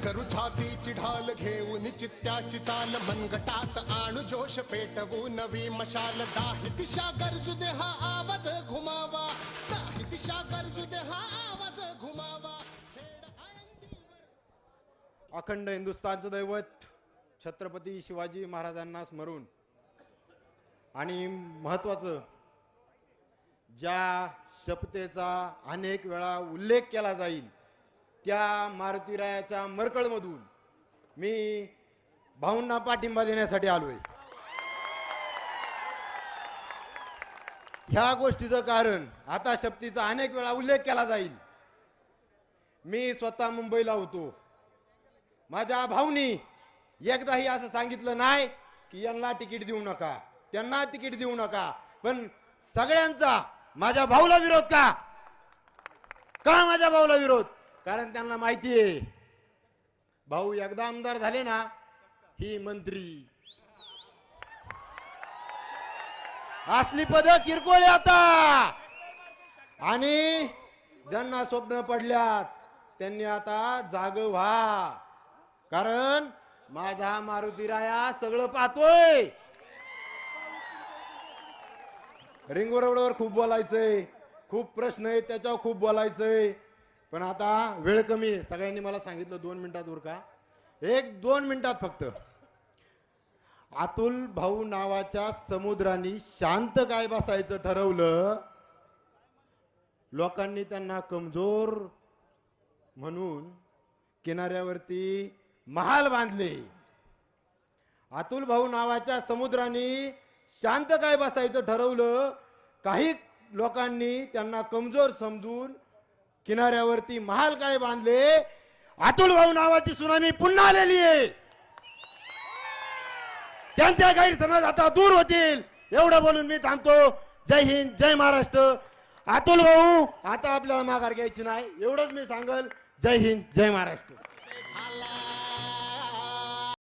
करू छातीची ढाल घेऊन चित्त्याची चाल मनगटात आणू जोश पेटवू नवी मशाल दाही दिशा गरजू दे हा आवाज घुमावा दाही दिशा गरजू दे हा आवाज घुमावा अखंड हिंदुस्थानचं दैवत छत्रपती शिवाजी महाराजांना स्मरून आणि महत्वाचं ज्या शपथेचा अनेक वेळा उल्लेख केला जाईल त्या मारुतीरायाच्या मरकळमधून मी भाऊंना पाठिंबा देण्यासाठी आलोय. ह्या गोष्टीचं कारण आता शपथेचा अनेक वेळा उल्लेख केला जाईल. मी स्वतः मुंबईला होतो. माझ्या भाऊनी एकदाही असं सांगितलं नाही की यांना तिकीट देऊ नका त्यांना तिकीट देऊ नका. पण सगळ्यांचा माझ्या भाऊला विरोध का माझ्या भाऊला विरोध? कारण त्यांना माहिती आहे भाऊ एकदा आमदार झाले ना ही मंत्री असली पद किरकोळ आता. आणि ज्यांना स्वप्न पडल्यात त्यांनी आता जाग व्हा. कारण माझा मारुतीराया सगळं पाहतोय. रिंग रोडवर खूप बोलायचंय खूप प्रश्न आहेत त्याच्यावर खूप बोलायचंय पण आता वेळ कमी आहे. सगळ्यांनी मला सांगितलं 2 मिनिटात उरका 1-2 मिनिटात फक्त. अतुल भाऊ नावाच्या समुद्राने शांत काय बसायचं ठरवलं. लोकांनी त्यांना कमजोर म्हणून किनाऱ्यावरती महाल बांधले. अतुल भाऊ नावाच्या समुद्राने शांत काय बसायचं ठरवलं. काही लोकांनी त्यांना कमजोर समजून किनाऱ्यावरती महाल काय बांधले. अतुल भाऊ नावाची सुनामी पुन्हा आलेली आहे. त्यांच्या गैरसमज आता दूर होतील एवढं बोलून मी थांबतो. जय हिंद जय महाराष्ट्र. अतुल भाऊ आता आपल्याला माघार घ्यायची नाही एवढंच मी सांगल. जय हिंद जय महाराष्ट्र.